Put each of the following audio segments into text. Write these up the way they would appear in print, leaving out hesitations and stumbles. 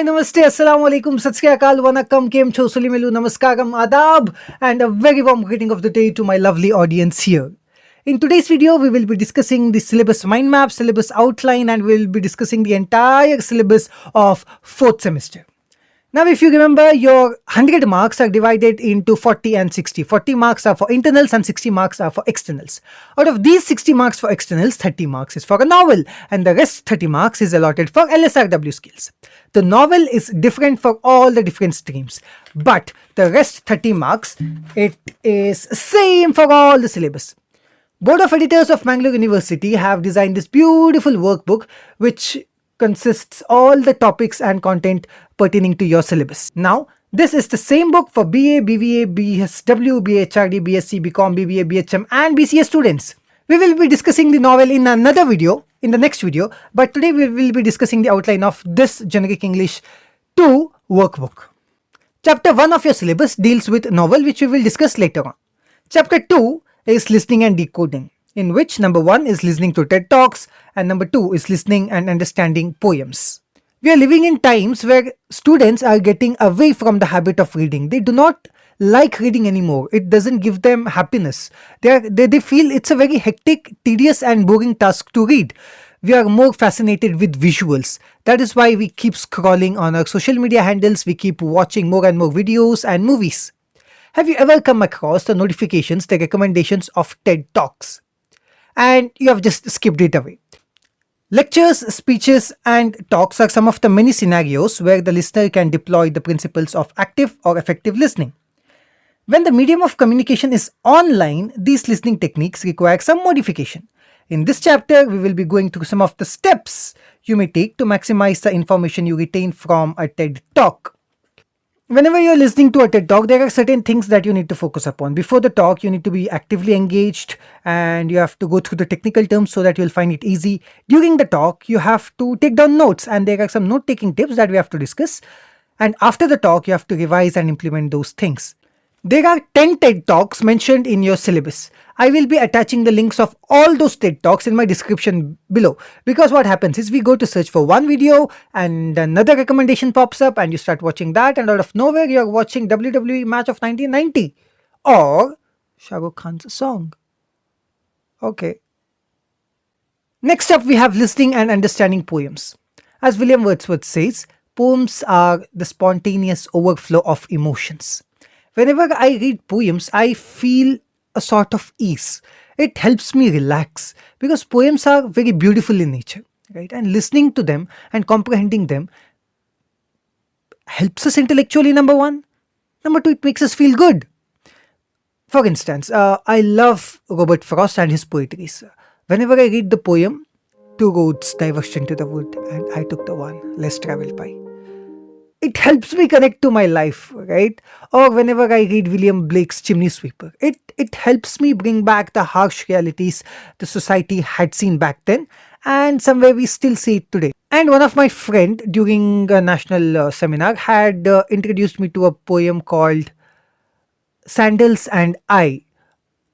Hi, Namaste, Assalamu alaikum, Sat Sri Akal, Vanakkam, Kem Cho, Sulimelu, Namaskaram, Adab, and a very warm greeting of the day to my lovely audience here. In today's video, we will be discussing the syllabus mind map, syllabus outline, and we will be discussing the entire syllabus of 4th semester. Now, if you remember, your 100 marks are divided into 40 and 60. 40 marks are for internals and 60 marks are for externals. Out of these 60 marks for externals, 30 marks is for a novel and the rest 30 marks is allotted for LSRW skills. The novel is different for all the different streams, but the rest 30 marks, it is same for all the syllabus. Board of Editors of Mangalore University have designed this beautiful workbook which consists all the topics and content pertaining to your syllabus. Now, this is the same book for BA, BVA, BSW, BHRD, BSc, BCom, BBA, BHM and BCA students. We will be discussing the novel in another video, in the next video, but today we will be discussing the outline of this Generic English 2 workbook. Chapter 1 of your syllabus deals with novel, which we will discuss later on. Chapter 2 is listening and decoding, in which number 1 is listening to TED Talks and number 2 is listening and understanding poems. We are living in times where students are getting away from the habit of reading. They do not like reading anymore. It doesn't give them happiness. They feel it's a very hectic, tedious and boring task to read. We are more fascinated with visuals. That is why we keep scrolling on our social media handles. We keep watching more and more videos and movies. Have you ever come across the notifications, the recommendations of TED Talks, and you have just skipped it away? Lectures, speeches and talks are some of the many scenarios where the listener can deploy the principles of active or effective listening. When the medium of communication is online, these listening techniques require some modification. In this chapter, we will be going through some of the steps you may take to maximize the information you retain from a TED Talk. Whenever you're listening to a TED Talk, there are certain things that you need to focus upon. Before the talk, you need to be actively engaged and you have to go through the technical terms so that you'll find it easy. During the talk, you have to take down notes and there are some note-taking tips that we have to discuss. And after the talk, you have to revise and implement those things. There are 10 TED Talks mentioned in your syllabus. I will be attaching the links of all those TED Talks in my description below. Because what happens is we go to search for one video and another recommendation pops up and you start watching that and out of nowhere you're watching WWE match of 1990 or Shah Rukh Khan's song. Okay. Next up we have listening and understanding poems. As William Wordsworth says, poems are the spontaneous overflow of emotions. Whenever I read poems, I feel a sort of ease. It helps me relax because poems are very beautiful in nature, right? And listening to them and comprehending them helps us intellectually, number 1. Number 2, it makes us feel good. For instance, I love Robert Frost and his poetries. Whenever I read the poem, 2 roads diverged into the wood and I took the one less traveled by. It helps me connect to my life, right? Or whenever I read William Blake's Chimney Sweeper, it helps me bring back the harsh realities the society had seen back then and somewhere we still see it today. And one of my friend during a national seminar had introduced me to a poem called Sandals and I.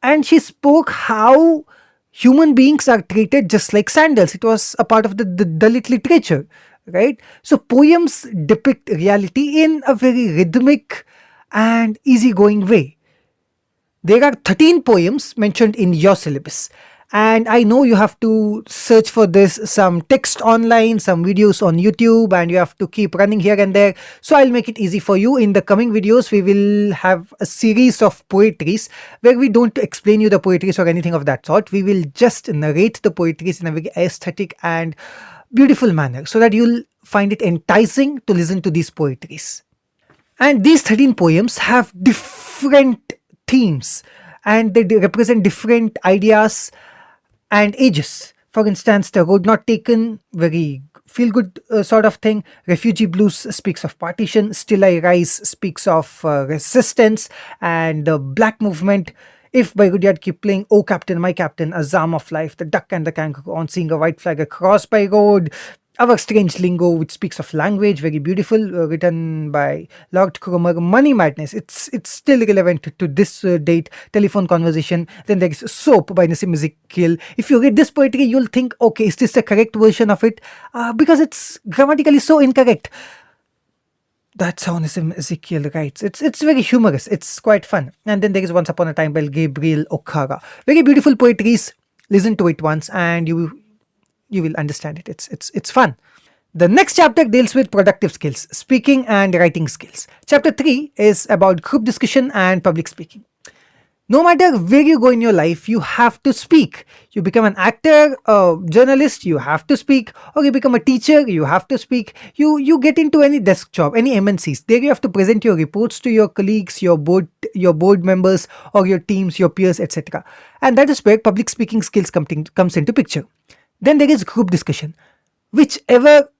And she spoke how human beings are treated just like sandals. It was a part of the Dalit literature. Right? So poems depict reality in a very rhythmic and easygoing way. There are 13 poems mentioned in your syllabus. And I know you have to search for this, some text online, some videos on YouTube, and you have to keep running here and there. So I'll make it easy for you. In the coming videos, we will have a series of poetries where we don't explain you the poetries or anything of that sort. We will just narrate the poetries in a very aesthetic and beautiful manner so that you'll find it enticing to listen to these poetries. And these 13 poems have different themes and they represent different ideas and ages. For instance, The Road Not Taken, very feel-good sort of thing. Refugee Blues speaks of partition. Still I Rise speaks of resistance. And the Black Movement, If by Rudyard Kipling, Oh Captain, My Captain, A Zam of Life, The Duck and the Kangaroo, On Seeing a White Flag Across by Road, Our Strange Lingo, which speaks of language, very beautiful, written by Lord Cromer. Money Madness, it's still relevant to this date. Telephone Conversation. Then there is Soap by Nassim Ezekiel. If you read this poetry, you'll think, okay, is this the correct version of it? Because it's grammatically so incorrect. That's how Ezekiel writes. It's very humorous. It's quite fun. And then there is Once Upon a Time by Gabriel Okara. Very beautiful poetries. Listen to it once, and you will understand it. It's fun. The next chapter deals with productive skills, speaking and writing skills. Chapter 3 is about group discussion and public speaking. No matter where you go in your life, you have to speak. You become an actor, a journalist, you have to speak, or you become a teacher, you have to speak. You get into any desk job, any MNCs. There you have to present your reports to your colleagues, your board members, or your teams, your peers, etc. And that is where public speaking skills comes into picture. Then there is group discussion. Whichever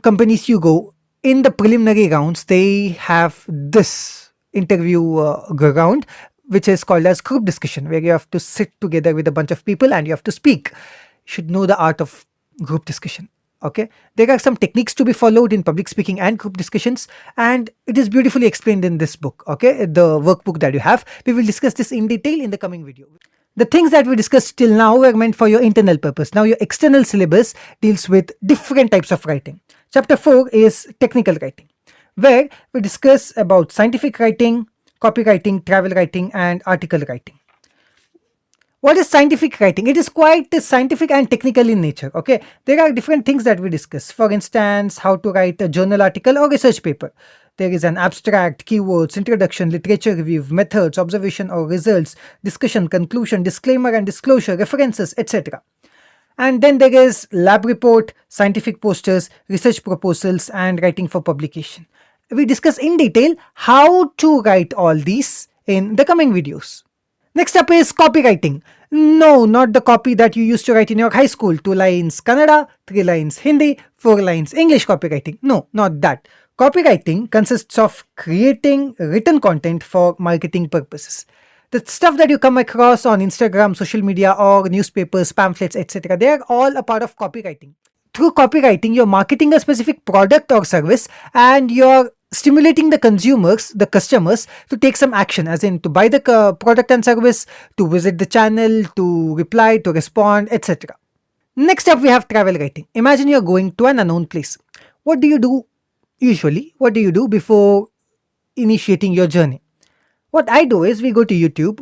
companies you go, in the preliminary rounds, they have this interview round, which is called as group discussion, where you have to sit together with a bunch of people and you have to speak. You should know the art of group discussion. Okay, there are some techniques to be followed in public speaking and group discussions, and it is beautifully explained in this book. Okay, the workbook that you have. We will discuss this in detail in the coming video. The things that we discussed till now were meant for your internal purpose. Now your external syllabus deals with different types of writing. Chapter 4 is technical writing, where we discuss about scientific writing, copywriting, travel writing, and article writing. What is scientific writing? It is quite scientific and technical in nature. Okay, there are different things that we discuss. For instance, how to write a journal article or research paper. There is an abstract, keywords, introduction, literature review, methods, observation or results, discussion, conclusion, disclaimer and disclosure, references, etc. And then there is lab report, scientific posters, research proposals, and writing for publication. We discuss in detail how to write all these in the coming videos. Next up is copywriting. No, not the copy that you used to write in your high school. 2 lines Kannada, 3 lines Hindi, 4 lines English copywriting. No, not that. Copywriting consists of creating written content for marketing purposes. The stuff that you come across on Instagram, social media, or newspapers, pamphlets, etc., they are all a part of copywriting. Through copywriting, you're marketing a specific product or service, and you're stimulating the customers to take some action, as in to buy the product and service, to visit the channel, to reply, to respond, etc. Next up, we have travel writing. Imagine you're going to an unknown place. What do you do usually? What do you do before initiating your journey? What I do is we go to YouTube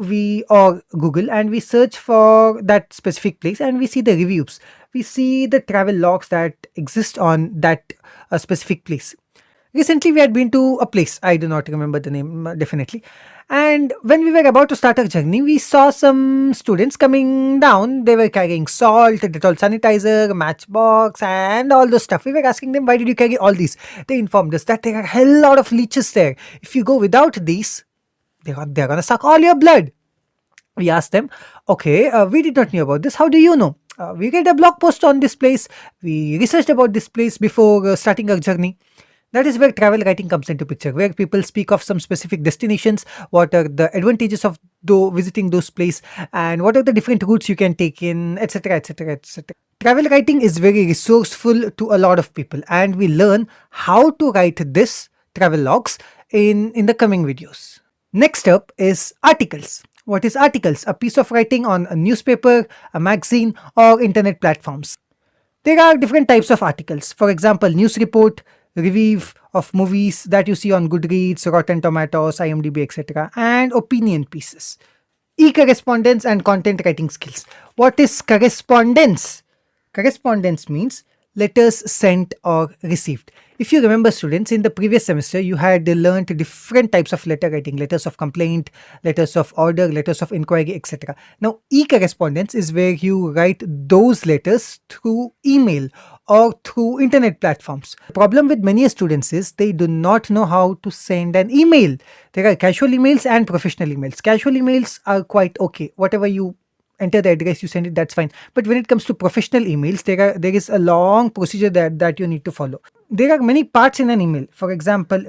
or Google and we search for that specific place and we see the reviews. We see the travel logs that exist on that specific place. Recently, we had been to a place, I do not remember the name definitely. And when we were about to start our journey, we saw some students coming down. They were carrying salt, Dettol sanitizer, matchbox, and all the stuff. We were asking them, why did you carry all these? They informed us that there are a hell lot of leeches there. If you go without these, they're going to suck all your blood. We asked them, okay, we did not know about this. How do you know? We read a blog post on this place. We researched about this place before starting our journey. That is where travel writing comes into picture, where people speak of some specific destinations, what are the advantages of visiting those places, and what are the different routes you can take in, etc., etc., etc. Travel writing is very resourceful to a lot of people, and we learn how to write this travel logs in the coming videos. Next up is articles. What is articles? A piece of writing on a newspaper, a magazine, or internet platforms. There are different types of articles. For example, news report, review of movies that you see on Goodreads, Rotten Tomatoes, IMDb, etc., and opinion pieces. E-correspondence and content writing skills. What is correspondence? Correspondence means letters sent or received. If you remember, students, in the previous semester, you had learned different types of letter writing, letters of complaint, letters of order, letters of inquiry, etc. Now, e-correspondence is where you write those letters through email or through internet platforms. The problem with many students is they do not know how to send an email. There are casual emails and professional emails. Casual emails are quite okay. Whatever you enter the address, you send it, that's fine. But when it comes to professional emails, there is a long procedure that you need to follow. There are many parts in an email. For example,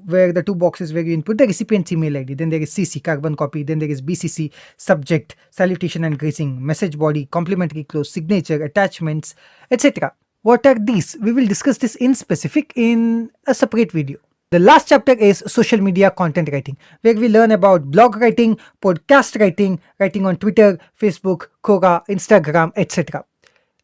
where the 2 boxes where you input the recipient's email ID. Then there is CC, carbon copy. Then there is BCC, subject, salutation and greeting, message body, complimentary close, signature, attachments, etc. What are these? We will discuss this in specific in a separate video. The last chapter is social media content writing, where we learn about blog writing, podcast writing, writing on Twitter, Facebook, Quora, Instagram, etc.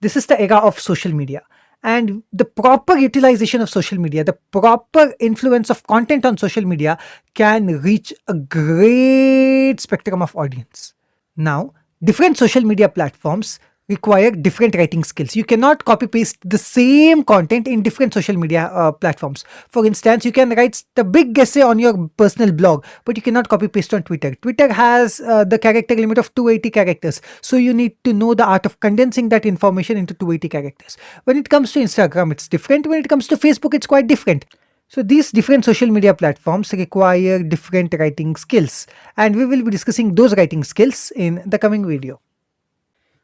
This is the era of social media. And the proper utilization of social media, the proper influence of content on social media can reach a great spectrum of audience. Now, different social media platforms require different writing skills. You cannot copy paste the same content in different social media platforms. For instance, you can write the big essay on your personal blog, but you cannot copy paste on Twitter. Twitter has the character limit of 280 characters. So you need to know the art of condensing that information into 280 characters. When it comes to Instagram, it's different. When it comes to Facebook, it's quite different. So these different social media platforms require different writing skills, and we will be discussing those writing skills in the coming video.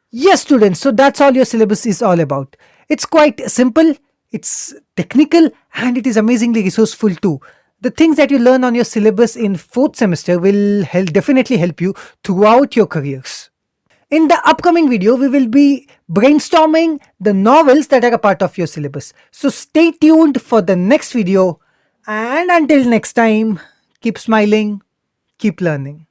Yes, students, so that's all your syllabus is all about. It's quite simple, it's technical, and it is amazingly resourceful too. The things that you learn on your syllabus in fourth semester will definitely help you throughout your careers. In the upcoming video, we will be brainstorming the novels that are a part of your syllabus. So stay tuned for the next video, and until next time, keep smiling, keep learning.